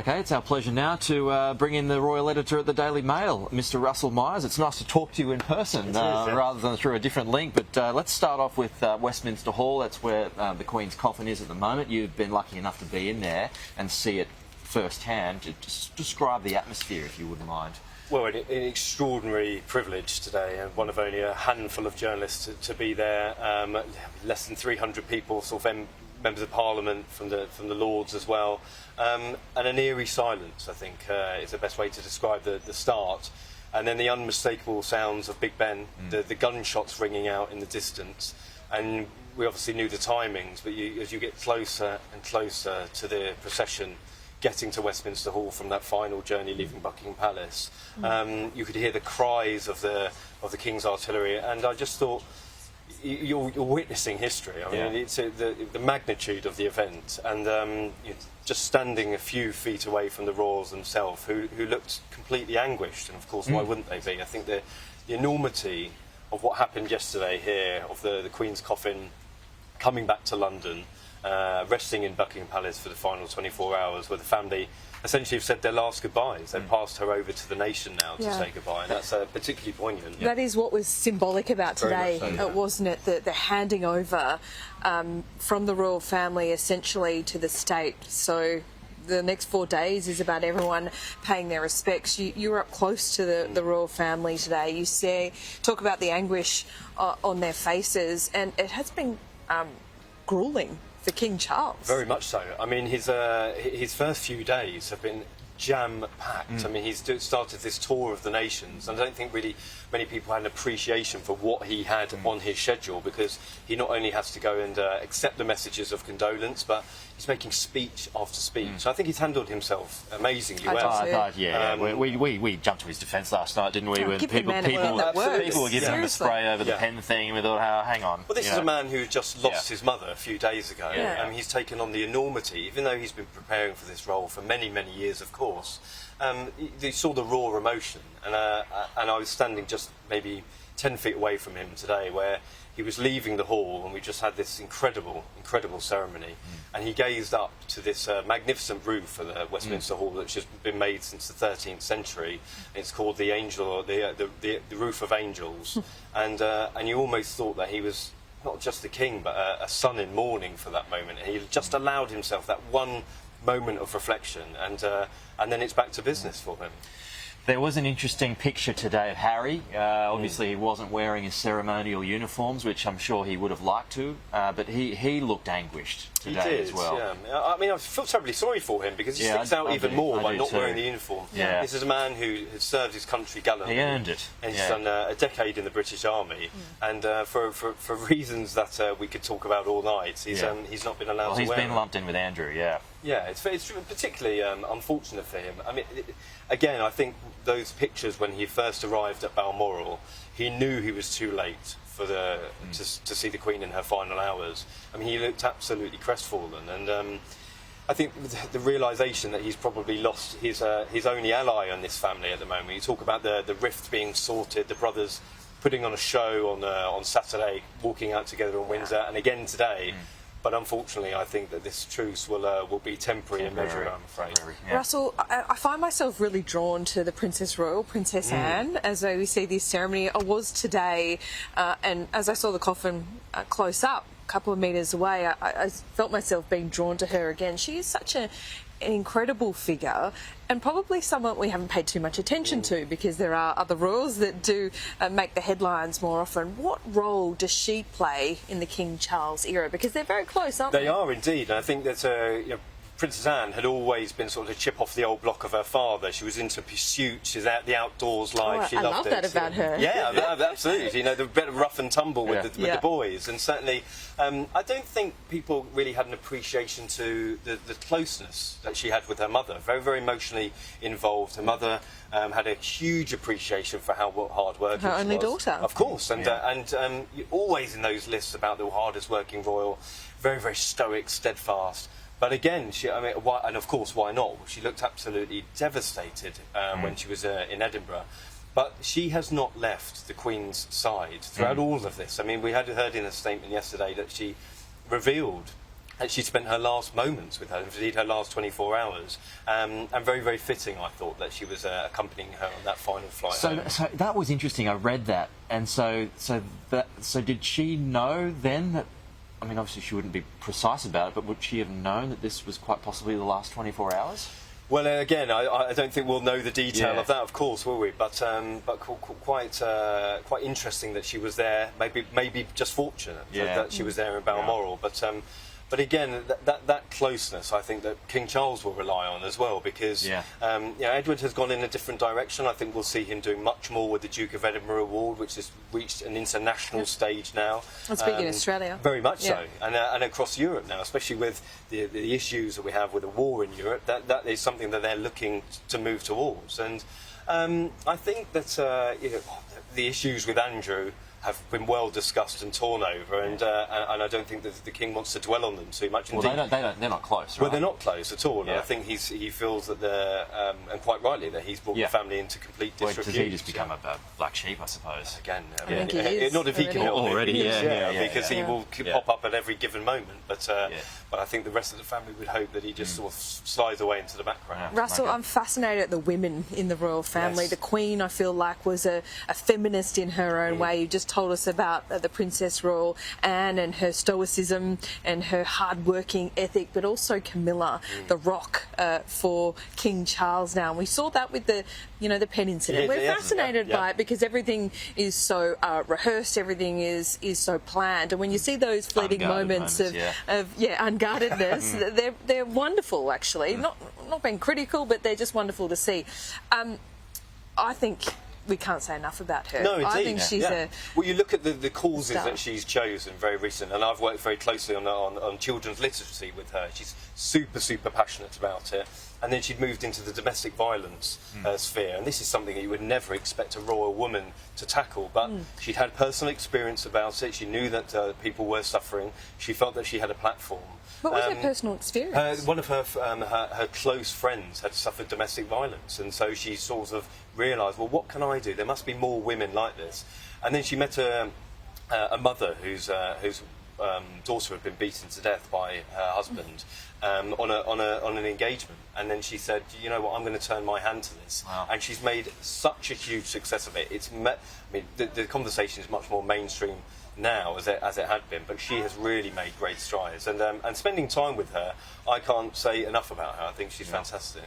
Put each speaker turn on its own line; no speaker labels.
Okay, it's our pleasure now to bring in the Royal Editor at the Daily Mail, Mr. Russell Myers. It's nice to talk to you in person rather than through a different link. But let's start off with Westminster Hall. That's where the Queen's coffin is at the moment. You've been lucky enough to be in there and see it firsthand. Just describe the atmosphere, if you wouldn't mind.
Well, an extraordinary privilege today, and one of only a handful of journalists to be there. Less than 300 people, sort of members of Parliament from the Lords as well, and an eerie silence, I think, is the best way to describe the start. And then the unmistakable sounds of Big Ben, the gunshots ringing out in the distance. And we obviously knew the timings, but as you get closer and closer to the procession getting to Westminster Hall from that final journey leaving Buckingham Palace, you could hear the cries of the King's artillery, and I just thought, you're witnessing history. I mean, it's the magnitude of the event, and just standing a few feet away from the royals themselves, who looked completely anguished, and of course, why wouldn't they be? I think the enormity of what happened yesterday here, of the Queen's coffin coming back to London, resting in Buckingham Palace for the final 24 hours, where the family essentially have said their last goodbyes. They've passed her over to the nation now to say goodbye, and that's particularly poignant.
That is what was symbolic about today, wasn't it? The handing over from the royal family essentially to the state. So the next 4 days is about everyone paying their respects. You were up close to the royal family today. You talk about the anguish on their faces, and it has been gruelling for King Charles. Very
much so. I mean, his first few days have been jam-packed. I mean, he's started this tour of the nations, and I don't think really many people had an appreciation for what he had on his schedule, because he not only has to go and accept the messages of condolence, but he's making speech after speech. So I think he's handled himself amazingly well.
We jumped to his defence last night, didn't we? When people were giving him a spray over the pen thing, and we thought, hang on.
Well, this is a man who just lost his mother a few days ago. He's taken on the enormity, even though he's been preparing for this role for many, many years, of course. You saw the raw emotion, and I was standing just maybe 10 feet away from him today, where he was leaving the hall, and we just had this incredible ceremony, and he gazed up to this magnificent roof of the Westminster Hall that's just been made since the 13th century. It's called the Roof of Angels, and you almost thought that he was not just the king, but a son in mourning for that moment. He just allowed himself that one moment of reflection, and then it's back to business for him.
There was an interesting picture today of Harry. Obviously, he wasn't wearing his ceremonial uniforms, which I'm sure he would have liked to, but he looked anguished today as well.
Yeah. I mean, I feel terribly sorry for him, because he sticks out even more by not wearing the uniform. This is a man who has served his country gallantly.
He earned it.
And he's done a decade in the British Army, and for reasons that we could talk about all night, he's not been allowed to wear.
He's been lumped in with Andrew,
Yeah, it's particularly unfortunate for him. I mean, again, I think those pictures when he first arrived at Balmoral, he knew he was too late for to see the Queen in her final hours. I mean, he looked absolutely crestfallen, and I think the realisation that he's probably lost his only ally in this family at the moment. You talk about the rift being sorted, the brothers putting on a show on Saturday, walking out together in Windsor, and again today. But unfortunately, I think that this truce will be temporary in measure, I'm afraid.
Russell, I find myself really drawn to the Princess Royal, Princess Anne, as we see this ceremony. I was today, and as I saw the coffin close up, a couple of metres away, I felt myself being drawn to her again. She is such an incredible figure, and probably someone we haven't paid too much attention to, because there are other royals that do make the headlines more often. What role does she play in the King Charles era? Because they're very close, aren't they?
They are indeed, and I think that Princess Anne had always been sort of a chip off the old block of her father. She was into pursuit, she's out the outdoors life, she loved it.
I love that about her.
Yeah, absolutely. You know, the bit of rough and tumble with the boys, and certainly I don't think people really had an appreciation to the closeness that she had with her mother. Very, very emotionally involved. Her mother had a huge appreciation for how hard working she was.
Her only daughter.
Of course, and always in those lists about the hardest working royal, very, very stoic, steadfast. But again, and of course, why not? She looked absolutely devastated when she was in Edinburgh. But she has not left the Queen's side throughout all of this. I mean, we had heard in a statement yesterday that she revealed she spent her last moments with her, indeed her last 24 hours, and very, very fitting, I thought, that she was accompanying her on that final flight home.
So that was interesting. I read that, and so did she know then that? I mean, obviously she wouldn't be precise about it, but would she have known that this was quite possibly the last 24 hours?
Well, again, I don't think we'll know the detail of that, of course, will we? But quite interesting that she was there. Maybe just fortunate that she was there in Balmoral. But again, that closeness, I think that King Charles will rely on as well, because Edward has gone in a different direction. I think we'll see him doing much more with the Duke of Edinburgh Award, which has reached an international stage now.
That's big in Australia.
Very much so, and across Europe now, especially with the issues that we have with the war in Europe. That is something that they're looking to move towards. And I think that the issues with Andrew have been well discussed and torn over, and I don't think that the King wants to dwell on them too much.
Well, they're not close, right?
Well, they're not close at all. And I think he feels that and quite rightly, that he's brought the family into complete disrepute.
Does he just become a black sheep, I suppose?
Again,
I think he is
not if he can help
already.
Because he will pop up at every given moment. But I think the rest of the family would hope that he just sort of slides away into the background.
Russell, I'm fascinated at the women in the royal family. The Queen, I feel like, was a feminist in her own way. You just told us about the Princess Royal Anne and her stoicism and her hard-working ethic, but also Camilla, the rock for King Charles now. And we saw that with the pen incident. We're fascinated by it because everything is so rehearsed, everything is so planned. And when you see those fleeting moments of unguardedness, they're wonderful, actually. Not being critical, but they're just wonderful to see. I think we can't say enough about her.
No, indeed.
I think she's
Well, you look at the causes that she's chosen very recent, and I've worked very closely on children's literacy with her. She's super passionate about it. And then she'd moved into the domestic violence sphere, and this is something that you would never expect a royal woman to tackle. But she'd had personal experience about it. She knew that people were suffering. She felt that she had a platform.
What was her personal experience?
One of her close friends had suffered domestic violence, and so she sort of realised, well, what can I do? There must be more women like this. And then she met a mother whose daughter had been beaten to death by her husband on an engagement, and then she said, you know what, I'm going to turn my hand to this. And she's made such a huge success of it. The conversation is much more mainstream now as it had been, but she has really made great strides, and spending time with her, I can't say enough about her. I think she's fantastic.